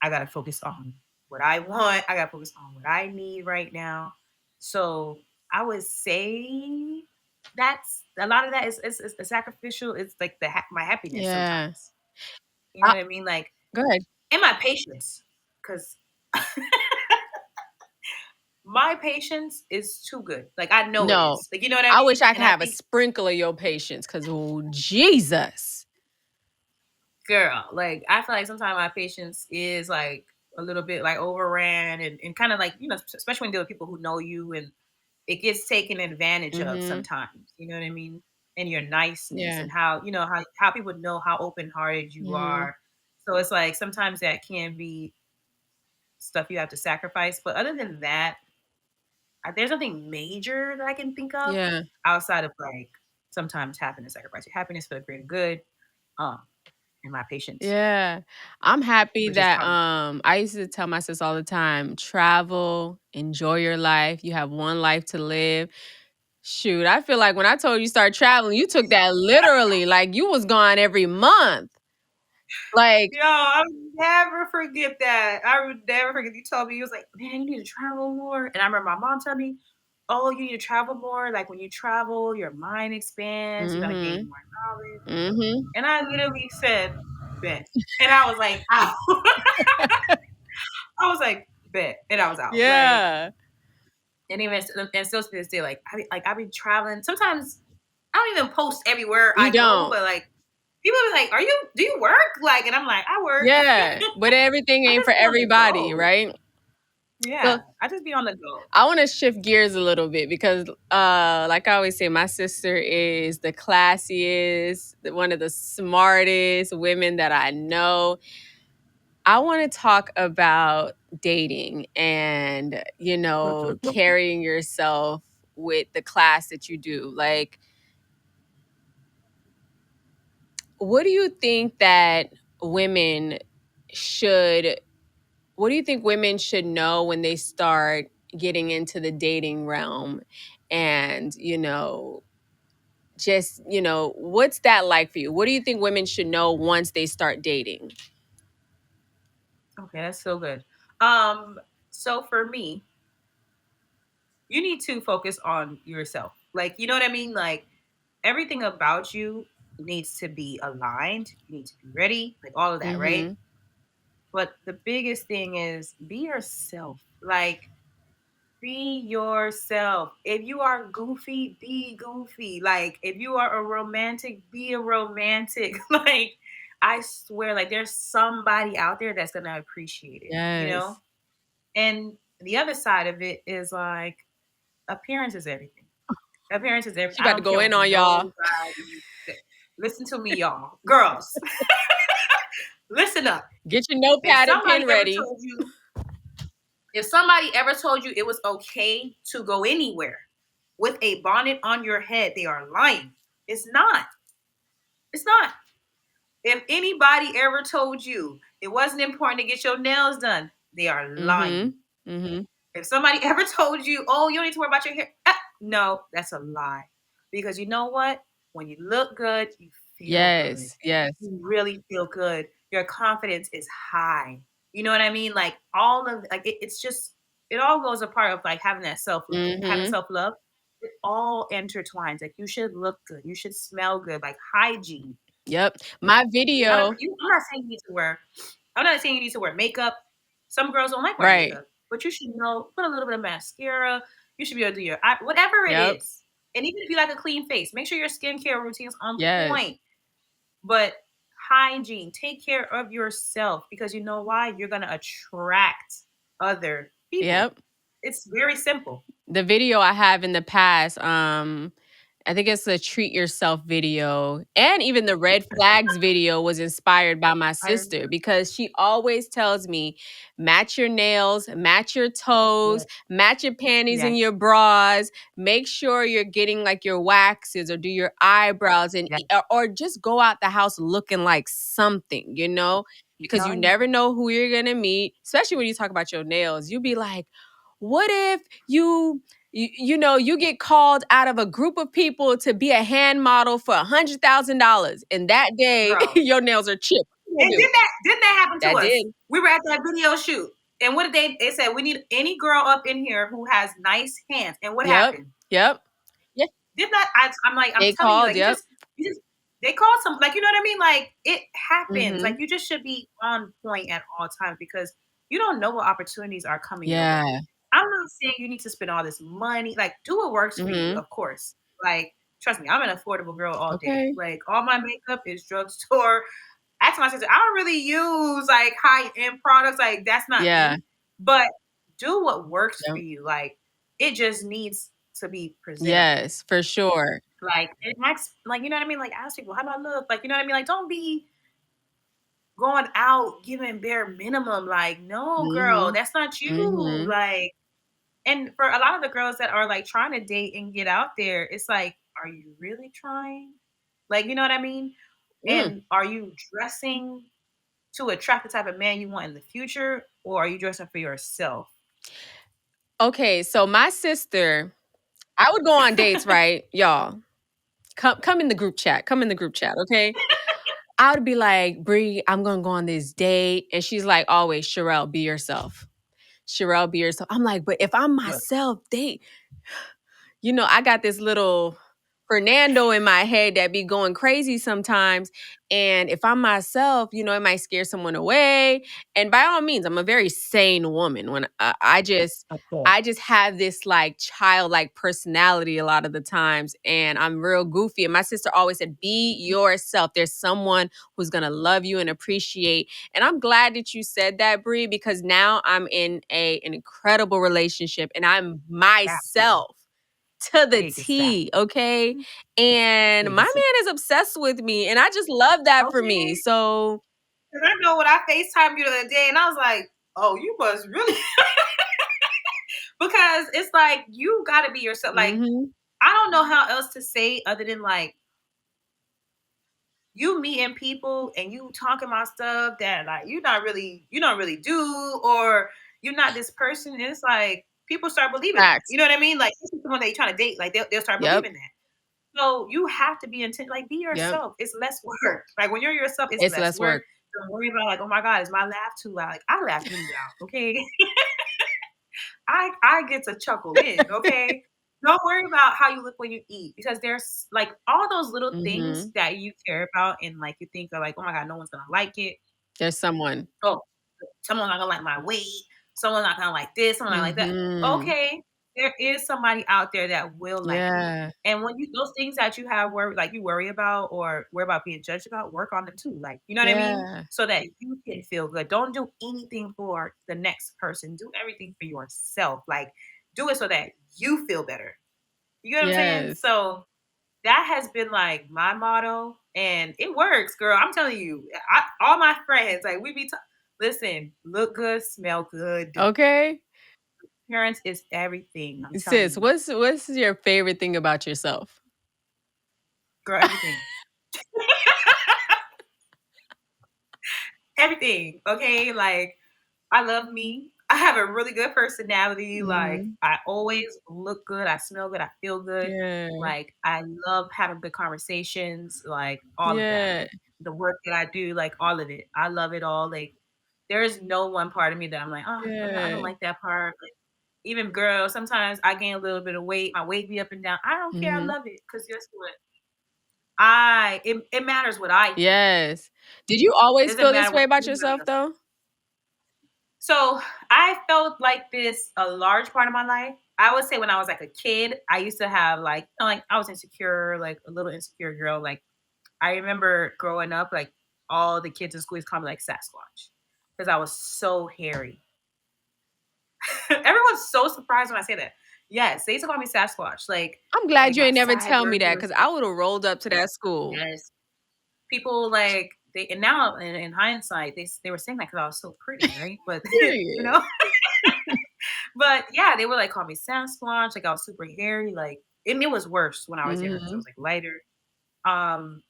I gotta focus on what I want. I gotta focus on what I need right now. So I would say that's a lot of that is sacrificial. It's like my happiness Yeah. sometimes. You know I what I mean? Like, Go ahead. and my patience, because my patience is too good. Like, I know it No. is. Like, you know what I I wish mean? I could And I have a think, sprinkle of your patience because, oh, Jesus. girl, like, I feel like sometimes my patience is like a little bit like overran and kind of like, you know, especially when you deal with people who know you and it gets taken advantage of Mhm. sometimes. You know what I mean? And your niceness Yeah. and how, you know, how people know how open hearted you Mhm. are. So it's like sometimes that can be stuff you have to sacrifice. But other than that, there's nothing major that I can think of Yeah. outside of like sometimes having to sacrifice your happiness for the greater good, um, and my patience, Yeah. I'm happy which is that probably I used to tell my sis all the time, travel, enjoy your life. You have one life to live. Shoot, I feel like when I told you start traveling, you took that literally. Like you was gone every month. Like, yo, I would never forget that. I would never forget. You told me you was like, man, you need to travel more. And I remember my mom telling me, oh, you need to travel more. Like when you travel, your mind expands. You're gonna gain mhm. more knowledge. Mhm. And I literally said, bet. And I was like, ow. I was like, bet. And I was out. Like Yeah. and even and still to this day, like I be traveling. Sometimes I don't even post everywhere You I go, don't. but like people be like, "Are you? Do you work?" Like, and I'm like, "I work. Yeah. But everything I ain't just for be on the everybody, go. right? Yeah, So I just be on the go." I want to shift gears a little bit because like I always say, my sister is the classiest, one of the smartest women that I know. I want to talk about dating and, carrying yourself with the class that you do. Like, what do you think that women should what do you think women should know when they start getting into the dating realm? And, just, what's that like for you? What do you think women should know once they start dating? Okay, that's so good. Um, so for me, you need to focus on yourself. Like, you know what I mean? Like everything about you needs to be aligned. You need to be ready, like all of that, right? Mhm. But the biggest thing is be yourself. Like be yourself. If you are goofy, be goofy. Like if you are a romantic, be a romantic. Like I swear, like there's somebody out there that's gonna appreciate it, you know? Yes. And the other side of it is like appearance is everything. Appearance is everything. She I about to don't go care in what on y'all. nobody says. Listen to me, y'all. Girls, listen up. Get your If notepad and somebody pen ever ready. told you, if somebody ever told you it was okay to go anywhere with a bonnet on your head, they are lying. It's not. It's not. If anybody ever told you it wasn't important to get your nails done, they are lying. Mhm. Mhm. If somebody ever told you, oh, you don't need to worry about your hair, no, that's a lie. Because you know what? When you look good, you feel good. Yes. Yes. You really feel good. Your confidence is high. You know what I mean? Like all of like it's just it all goes a part of like having that having Mhm. self love. It all intertwines. Like you should look good. You should smell good. Like hygiene. Yep. My video. I'm not saying you need to wear. I'm not saying you need to wear makeup. Some girls don't like wearing Right. makeup, but you should know. Put a little bit of mascara. You should be able to do your eye, whatever it Yep. is. And even if you like a clean face, make sure your skincare routine is on Yes. point. But hygiene, take care of yourself because you know why? You're gonna attract other people. Yep. It's very simple. The video I have in the past, I think it's a treat yourself video. And even the red flags video was inspired by my I sister because she always tells me match your nails, match your toes, yes, match your panties and yes, your bras. Make sure you're getting like your waxes or do your eyebrows and yes. or just go out the house looking like something, Keep because you telling you. never know who you're going to meet, especially when you talk about your nails. You be like, what if you get called out of a group of people to be a hand model for $100,000, and that day Girl. your nails are chipped? What And you gonna do? didn't that happen to That us? did. We were at that video shoot. And what did they said we need any girl up in here who has nice hands. And what Yep. happened? Yep. Yeah. Did not I'm like, I'm They telling you, called. like Yep. you just they called some like you know what I mean? Like it happens. Like Mm-hmm. you just should be on point at all times because you don't know what opportunities are coming your way. Yeah. I'm not saying you need to spend all this money. Like do what works for you, Mm-hmm. of course. Like trust me, I'm an affordable girl all day. Okay. Like all my makeup is drugstore. Ask my sister, I don't really use like high end products. Like that's not Yeah. me. But do what works for Yep. you. Like it just needs to be presentable. Yes, for sure. Like and ask, like you know what I mean. Like ask people, how do I look? Like you know what I mean. Like don't be going out giving bare minimum. Like no, girl, Mm-hmm. that's not you. Mm-hmm. Like and for a lot of the girls that are like trying to date and get out there, it's like, are you really trying? Like you know what I mean? Mm. And are you dressing to attract the type of man you want in the future, or are you dressing for yourself? Okay, so my sister, I would go on dates, right, y'all? Come in the group chat. Come in the group chat, okay? I would be like, Bree, I'm gonna go on this date. And she's like, always, Sherelle, be yourself. Sherelle, be yourself. I'm like, but if I'm Look, myself, I got this little Fernando in my head that be going crazy sometimes. And if I'm myself, it might scare someone away. And by all means, I'm a very sane woman. When of course. I just have this like childlike personality a lot of the times, and I'm real goofy. And my sister always said, "Be yourself. There's someone who's gonna love you and appreciate." And I'm glad that you said that, Brie, because now I'm in an incredible relationship, and I'm Exactly. myself to the Exactly. T, okay? And my Exactly. man is obsessed with me, and I just love that for me. Okay. So, Because I know when I FaceTime you the other day, and I was like, oh, you must really because it's like you got to be yourself. Like mhm, I don't know how else to say other than like you meeting people and you talking about stuff that like you don't really do, or you're not this person. And it's like people start believing that. Facts. You know what I mean? Like this is someone that you're trying to date, like they'll start Yep. believing that. So you have to be intent, like be Yep. yourself. It's less work. Like when you're yourself, it's It's less less work. work. Don't worry about like, oh my God, is my laugh too loud? Like I laugh really loud, okay? I get to chuckle in, okay? Don't worry about how you look when you eat because there's like all those little things Mhm. that you care about and like you think are like, oh my God, no one's gonna like it. There's someone. Oh, someone's not gonna like my weight. Someone's not gonna like this. Someone's not like that. Mhm. Okay, there is somebody out there that will like you. Yeah. And when you those things that you have worry like you worry about or worry about being judged about, work on them too. Like you know what I mean? Yeah. So that you can feel good. Don't do anything for the next person. Do everything for yourself. Like do it so that you feel better. You know what I'm saying? Yes. So that has been like my motto, and it works, girl. I'm telling you, all my friends, like we be, listen, look good, smell good. Okay. Appearance is everything. I'm telling Sis, you, what's your favorite thing about yourself? girl, everything, everything. Okay, like I love me. I have a really good personality. Like Mhm. I always look good. I smell good. I feel good. Yeah. Like I love having good conversations. Like all of that. Yeah. Like the work that I do. Like all of it. I love it all. Like there is no one part of me that I'm like, oh, I don't Yeah. like that part. Like even girls, sometimes I gain a little bit of weight. My weight be up and down. I don't care. I Mhm. love it because guess what? It matters what I think. Yes. Did you It always doesn't feel this matter what way about anybody yourself else. though? So I felt like this a large part of my life. I would say when I was like a kid, I used to have like, like I was insecure, like a little insecure girl. Like I remember growing up, like all the kids in school used to call me like Sasquatch because I was so hairy. Everyone's so surprised when I say that. Yes, they used to call me Sasquatch. I'm glad Like you my ain't never tell me that sideburns. because I would have rolled up to that school. Yes, people like they and now in hindsight they were saying that because I was so pretty, right? But you Period. know, but yeah, they would like call me Sasquatch. Like I was super hairy. Like and it was worse when I was younger because I Mhm. was like lighter. Um,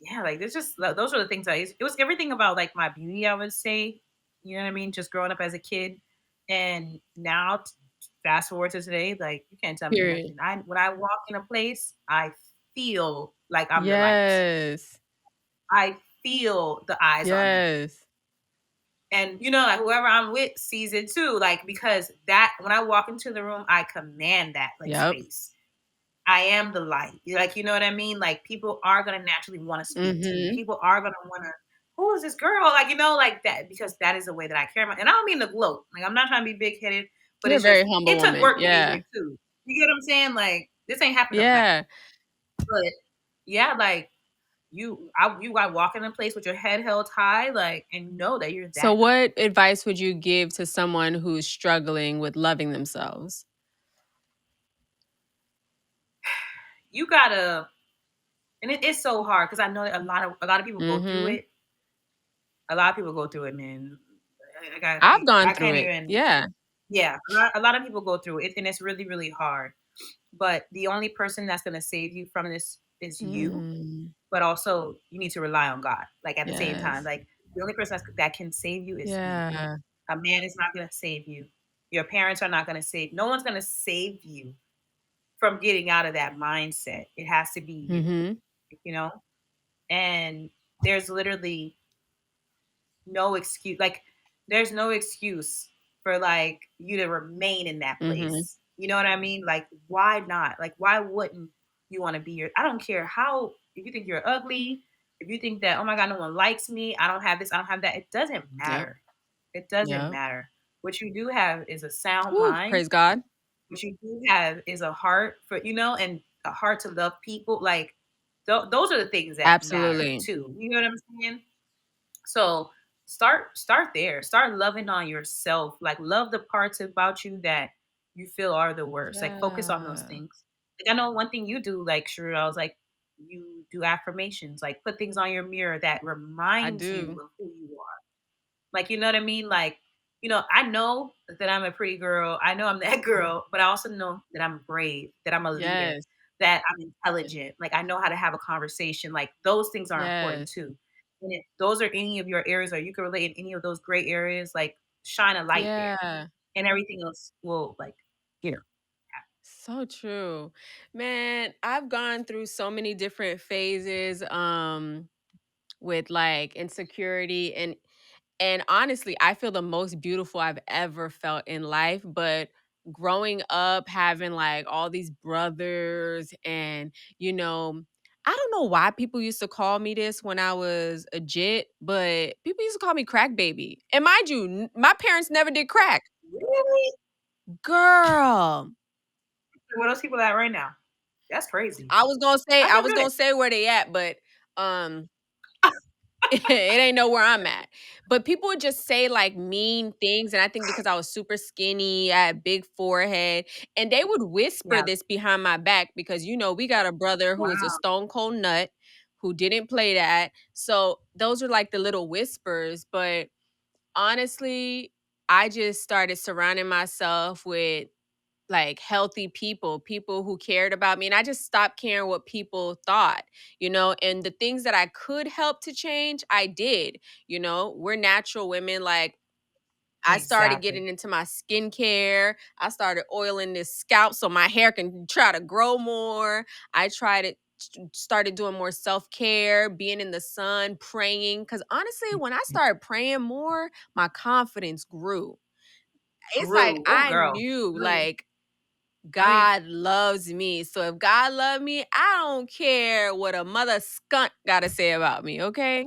yeah, like there's just those are the things it was everything about like my beauty. I would say, you know what I mean. Just growing up as a kid, and now fast forward to today, like you can't tell me Period. nothing. I when I walk in a place, I feel like I'm the light. Yes. I feel the eyes on me. Yes. And you know, like whoever I'm with sees it too. Like because that when I walk into the room, I command that like Yep. space. I am the light. Like you know what I mean? Like people are gonna naturally want to speak to me. Mhm. People are gonna want to. Who is this girl? Like you know, like that because that is the way that I carry my. And I don't mean to gloat. Like I'm not trying to be big headed, but You're a it's just very humble it took woman. work to get Yeah. here too. You get what I'm saying? Like this ain't happened overnight. Yeah. But yeah, like you got to walk in a place with your head held high, like and know that you're So that girl. what advice would you give to someone who's struggling with loving themselves? You gotta and it's so hard because I know that a lot of people go through Mhm. it. A lot of people go through it, man. I've gone I through can't it. even. Yeah. Yeah, a lot of people go through it, and it's really, really hard. But the only person that's gonna save you from this is you. Mm. But also, you need to rely on God. Like at the same time, Yes. like the only person that can save you is you. Yeah. A man is not gonna save you. Your parents are not gonna save. No one's gonna save you from getting out of that mindset. It has to be you. Mhm. You know, and there's literally no excuse. Like, there's no excuse for like you to remain in that Mhm. place. You know what I mean? Like, why not? Like, why wouldn't you want to be your? I don't care how. If you think you're ugly, if you think that oh my god, no one likes me, I don't have this, I don't have that. It doesn't Yep. matter. It doesn't Yep. matter. What you do have is a sound Woo, mind. praise God. What you do have is a heart for and a heart to love people. Like, those are the things that matter Absolutely. too. You know what I'm saying? So start there. Start loving on yourself. Like love the parts about you that you feel are the worst. Like focus on those Yeah. things. Like I know one thing you do, like sure, I was like, you do affirmations, like put things on your mirror that I reminds you do. of who you are. Like you know what I mean? Like, I know that I'm a pretty girl. I know I'm that girl, but I also know that I'm brave, that I'm a leader, Yes. that I'm intelligent, like, I know how to have a conversation, like, those things are important Yes. too. And if those are any of your areas or you can relate in any of those gray areas, like, shine a light there, Yeah. and everything else will, like, you know, So true. Man, I've gone through so many different phases with like insecurity and honestly, I feel the most beautiful I've ever felt in life, but growing up having like all these brothers and I don't know why people used to call me this when I was a jit, but people used to call me crack baby. And mind you, my parents never did crack. really? Girl, Where those people at right now? That's crazy. I was gonna say That's I so was good. gonna say where they at, but um it ain't know where I'm at. But people would just say like mean things. And I think because I was super skinny, I had big forehead, and they would whisper Yeah. this behind my back because we got a brother who is a Wow. stone cold nut who didn't play that. So those are like the little whispers. But honestly, I just started surrounding myself with like healthy people, people who cared about me. And I just stopped caring what people thought, and the things that I could help to change, I did. We're natural women. Like, I started Exactly. getting into my skincare. I started oiling this scalp so my hair can try to grow more. I tried it. Started doing more self care, being in the sun, praying. Because honestly, when I started praying more, my confidence grew. It's like Grew. Oh, I girl. knew, Really? like, I mean, God loves me. So if God loved me, I don't care what a mother skunk got to say about me, okay?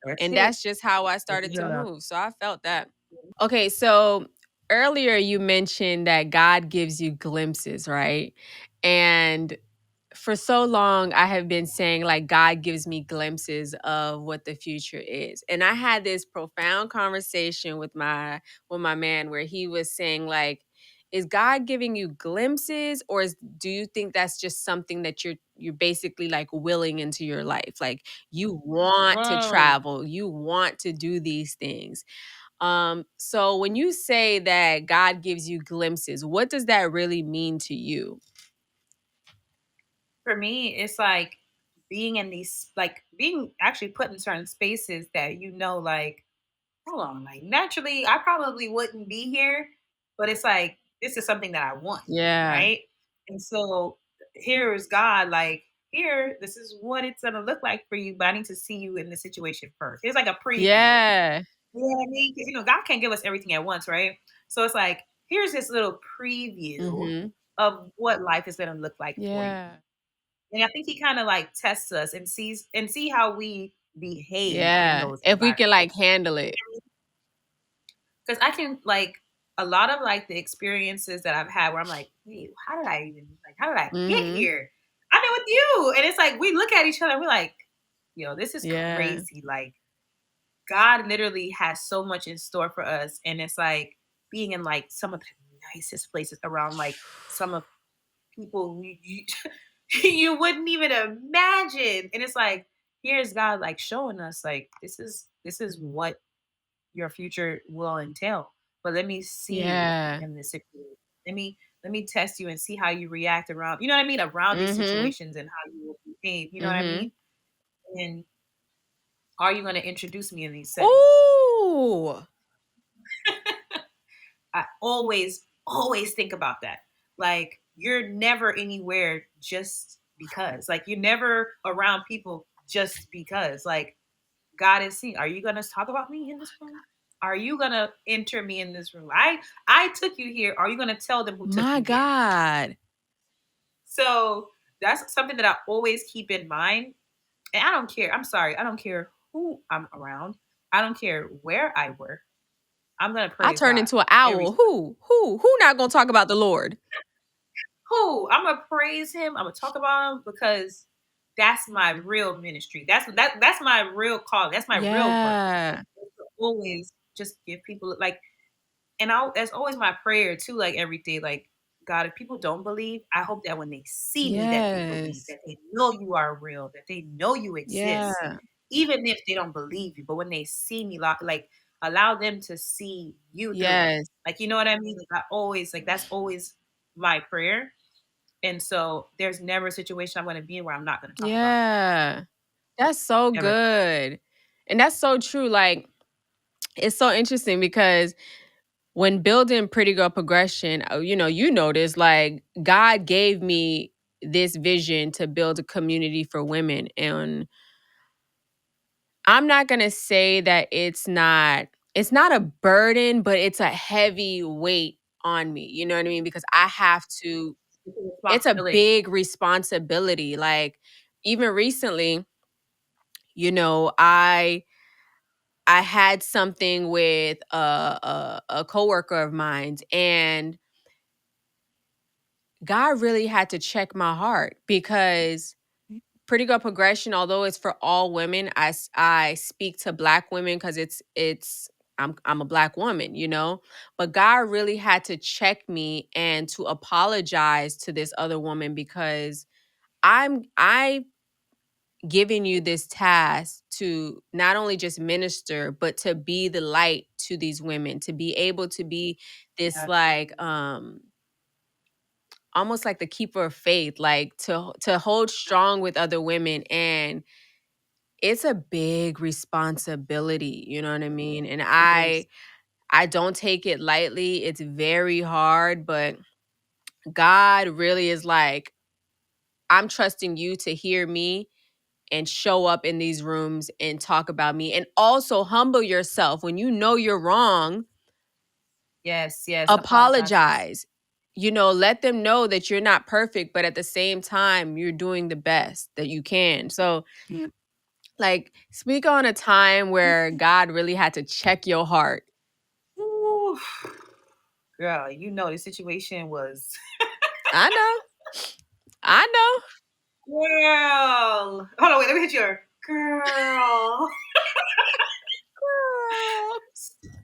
that's And it. that's just how I That's started to it. move. So I felt that. Okay, so earlier you mentioned that God gives you glimpses, right? And for so long I have been saying like God gives me glimpses of what the future is. And I had this profound conversation with my man where he was saying like, is God giving you glimpses, or do you think that's just something that you're basically like willing into your life? Like you want to Mm. travel, you want to do these things. So when you say that God gives you glimpses, what does that really mean to you? For me, it's like being in these, like being actually put in certain spaces that like, hold on, like naturally, I probably wouldn't be here, but it's like this is something that I want, Yeah. right? And so here is God, like here, this is what it's gonna look like for you, but I need to see you in the situation first. It's like a preview. Yeah. You know what I mean? Because God can't give us everything at once, right? So it's like here's this little preview Mhm. of what life is gonna look like for you. Yeah. And I think he kind of like tests us and see how we behave in Yeah. those If we environments. can like handle it. Because I can like a lot of like the experiences that I've had where I'm like, wait, how did I get Mhm. here? I'm in with you. And it's like we look at each other and we're like, yo, this is Yeah. crazy. Like God literally has so much in store for us. And it's like being in like some of the nicest places around like some of people you wouldn't even imagine. And it's like, here's God like showing us like this is what your future will entail. But let me see you Yeah. in this situation. Let me test you and see how you react around, you know what I mean, around these Mhm. situations and how you will behave. You know what I Mhm. mean? And are you going to introduce me in these settings? Ooh. I always think about that. Like you're never anywhere just because. Like you're never around people just because. Like God is seeing. Are you gonna talk about me in this room? Are you gonna enter me in this room? I took you here. Are you gonna tell them who took My you here? God. So that's something that I always keep in mind. And I don't care. I'm sorry. I don't care who I'm around. I don't care where I work. I'm gonna I praise turned God into an every owl. time. Who not gonna talk about the Lord? Who I'm gonna praise him. I'm gonna talk about him because that's my real ministry. That's my real call. That's my real work. Yeah. Always just give people like, and I that's always my prayer too. Like every day, like God, if people don't believe, I hope that when they see me, that they believe, Yes. that they know you are real, that they know you exist, Yeah. even if they don't believe you. But when they see me, like allow them to see you through me. Yes. Like you know what I mean? Like I always like that's always my prayer. And so there's never a situation I'm gonna be in where I'm not gonna talk about that. Yeah. That's so Never. good. And that's so true. Like, it's so interesting because when building Pretty Girl Progression, you notice like God gave me this vision to build a community for women. And I'm not gonna say that it's not a burden, but it's a heavy weight on me. You know what I mean? Because I have to, It's a it's a responsibility. big responsibility. Like even recently, you know, I had something with a coworker of mine, and God really had to check my heart because Pretty Girl Progression, although it's for all women, I speak to Black women because it's I'm a Black woman, you know. But God really had to check me and to apologize to this other woman because I giving you this task to not only just minister but to be the light to these women, to be able to be this Yes. like almost like the keeper of faith, like to hold strong with other women. And it's a big responsibility, you know what I mean? And It is. I don't take it lightly. It's very hard, but God really is like, I'm trusting you to hear me and show up in these rooms and talk about me, and also humble yourself when you know you're wrong. Yes, yes, apologizes. Apologize. Let them know that you're not perfect, but at the same time you're doing the best that you can. So like, speak on a time where God really had to check your heart. Ooh, girl, you know the situation was I know. I know. girl. Hold on, wait, let me hit your girl. Girl.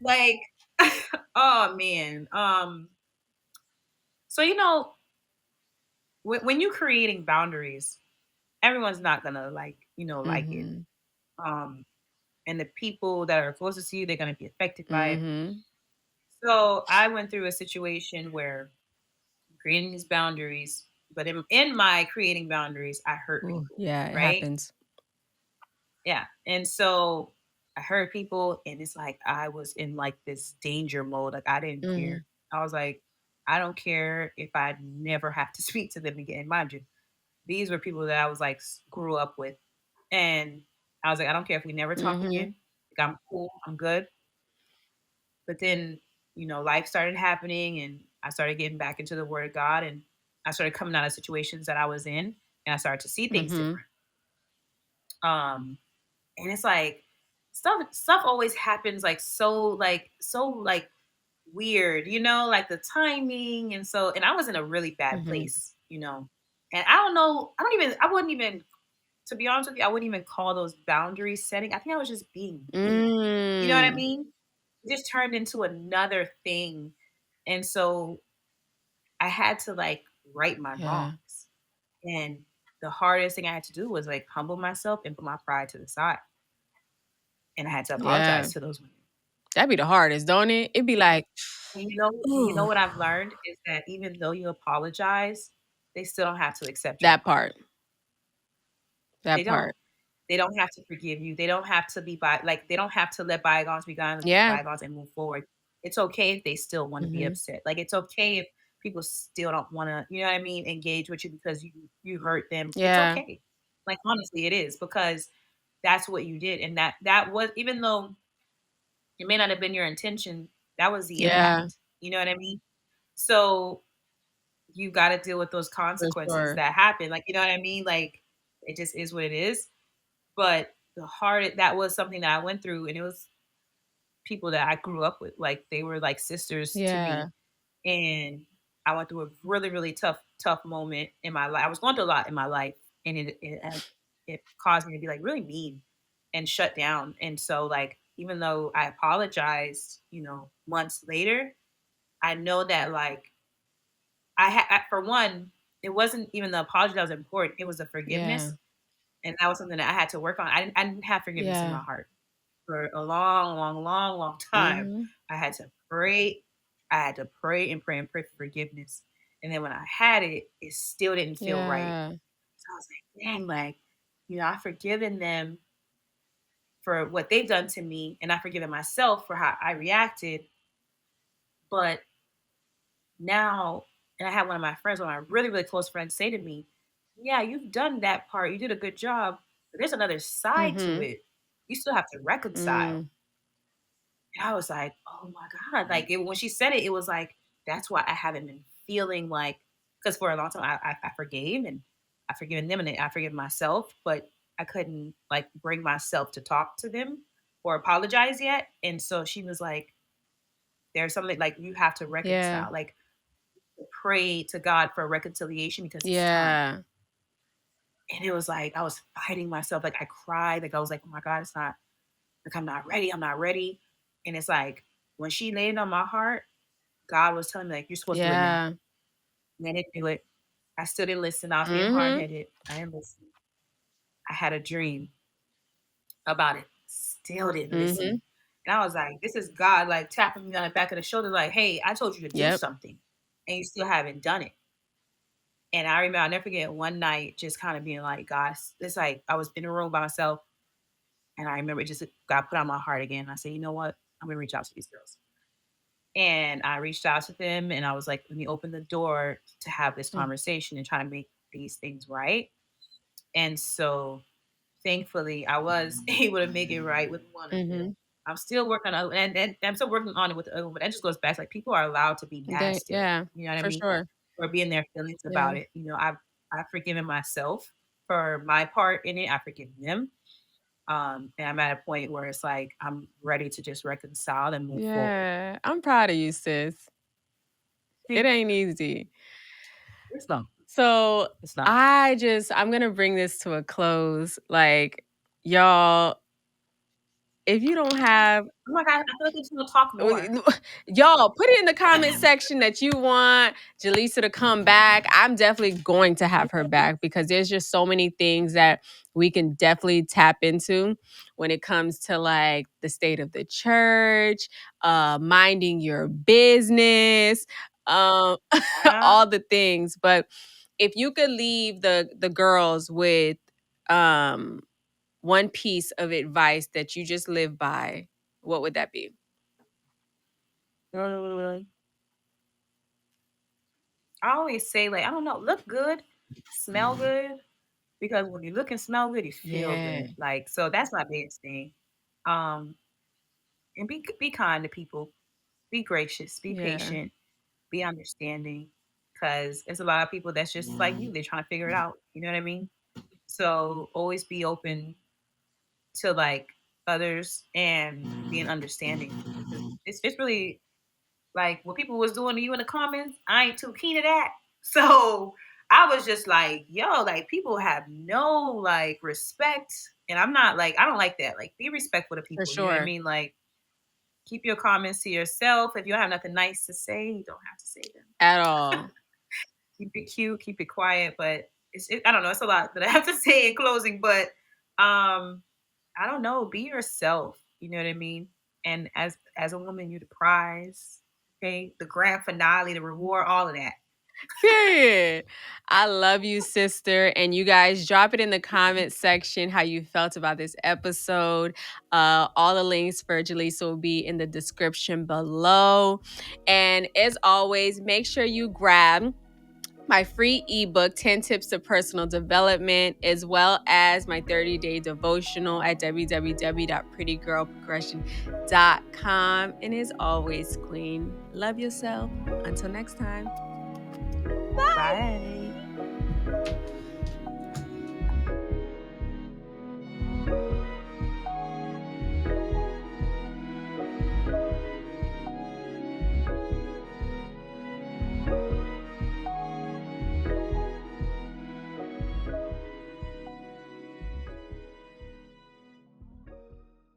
Like, oh man. So when you're creating boundaries, everyone's not gonna like it. Mhm. Um, and the people that are closest to you, they're gonna be affected by it. Mhm. So I went through a situation where creating these boundaries, but in my creating boundaries, I hurt Ooh, people, yeah, it right? happens. Yeah. And so I hurt people, and it's like I was in like this danger mode. Like I didn't Mhm. care. I was like, I don't care if I never have to speak to them again. Mind you, these were people that I was like grew up with. And I was like, I don't care if we never talk Mhm. again. Like I'm cool, I'm good. But then, life started happening and I started getting back into the word of God, and I started coming out of situations that I was in, and I started to see things Mhm. different. Um and it's like stuff always happens like so weird, like the timing. And I was in a really bad Mhm. place. And I don't know, I wouldn't even, to be honest with you, I wouldn't even call those boundaries setting. I think I was just being me. You know what I Mm. mean? It just turned into another thing. And so I had to like right my Yeah. wrongs. And the hardest thing I had to do was like humble myself and put my pride to the side. And I had to Yeah. apologize to those women. That'd be the hardest, don't it? It'd be like, And you know ooh, what I've learned is that even though you apologize, they still don't have to accept your that part. apology. They That don't. part. They don't have to forgive you. They don't have to they don't have to let bygones be Yeah. bygones and move forward. It's okay if they still want to be Mhm. upset. Like it's okay if people still don't want to, you know what I mean, engage with you because you hurt them. It's Yeah. okay. Like honestly, it is, because that's what you did, and that was, even though it may not have been your intention, that was the Yeah. impact. You know what I mean? So you got to deal with those For consequences sure. that happen. Like, you know what I mean? Like, it just is what it is. But that was something that I went through, and it was people that I grew up with. Like, they were like sisters to Yeah. me. And I went through a really, really tough moment in my life. I was going through a lot in my life, and it caused me to be like really mean and shut down. And so, like, even though I apologized, months later, I know that like for one, it wasn't even the apology that was important. It was the Yeah. forgiveness, and that was something that I had to work on. I didn't have forgiveness in Yeah. my heart for a long, long, long, long time. Mhm. I had to pray. I had to pray and pray and pray for forgiveness. And then when I had it, it still didn't feel right. Yeah. So I was like, dang, like, I've forgiven them for what they've done to me, and I've forgiven myself for how I reacted. But now, and I had one of my friends, one of my really, really close friends, say to me, yeah, you've done that part. You did a good job. But there's another side to Mhm. it. You still have to reconcile. Mm. And I was like, "Oh my god!" Like when she said it, it was like that's why I haven't been feeling like because for a long time I forgave and I've forgiven them and I forgive myself, but I couldn't like bring myself to talk to them or apologize yet. And so she was like, "There's something like you have to Yeah. reconcile, like pray to God for reconciliation because it's time." Yeah. And it was like I was fighting myself, like I cried, like I was like, "Oh my god, it's not like I'm not ready, I'm not ready." And it's like when she laid it on my heart God was telling me, like, "You're supposed to do it now." Yeah. And I didn't do it. I still didn't listen. I was being Mhm. hard-headed. I didn't listen. I had a dream about it. Still didn't Mhm. listen. And I was like, "This is God, like, tapping me on the back of the shoulder, like, hey, I told you to do Yep. something, and you still haven't done it." And I remember I'll never forget one night just kind of being like, "God," it's like I was in a room by myself, and I remember it just got put on my heart again. I said, "You know what? I'm gonna reach out to these girls." And I reached out to them and I was like, let me open the door to have this Mm. conversation and try to make these things right. And so thankfully I was able to make it right with one of them. Mhm. I'm still working on and I'm still working on it with the other one, but that just goes back like people are allowed to be mad They still. yeah, You know what I for mean? sure. Or be in their feelings Yeah. about it. I've forgiven myself for my part in it. I've forgiven them. And I'm at a point where it's like I'm ready to just reconcile and move forward. Yeah. I'm proud of you, sis. It Thank ain't you. easy. It's not. So, It's not. I'm gonna bring this to a close. Like, y'all, if you don't have Oh my god, I feel like we should talk more. y'all, put it in the comment section that you want Jaleesa to come back. I'm definitely going to have her back because there's just so many things that we can definitely tap into when it comes to like the state of the church, minding your business, um, Yeah. all the things. But if you could leave the girls with um one piece of advice that you just live by, what would that be? I always say, like, I don't know, look good, smell good, because when you look and smell good, you feel Yeah. good. Like, so that's my biggest thing. Um, and be kind to people, be gracious, be Yeah. patient, be understanding, because there's a lot of people that's just like you. They're trying to figure it out. You know what I mean? So always be open to like others and being understanding. 'Cause it's really like what people was doing to you in the comments, I ain't too keen to that. So I was just like, yo, like people have no like respect. And I'm not like, I don't like that. Like be respectful to For people. You know what I sure. mean? Like keep your comments to yourself. If you don't have nothing nice to say, you don't have to say them. At all. Keep it cute, keep it quiet. But I don't know, it's a lot that I have to say in closing. But um, I don't know, be yourself. You know what I mean? And as a woman, you're the prize. Okay, the grand finale, the reward, all of that. Period. I love you, sister. And you guys drop it in the comment section how you felt about this episode. All the links for Jaleesa will be in the description below. And as always, make sure you grab my free ebook, 10 Tips to Personal Development, as well as my 30-day devotional at www.prettygirlprogression.com. And as always, Queen, love yourself. Until next time. Bye. Bye.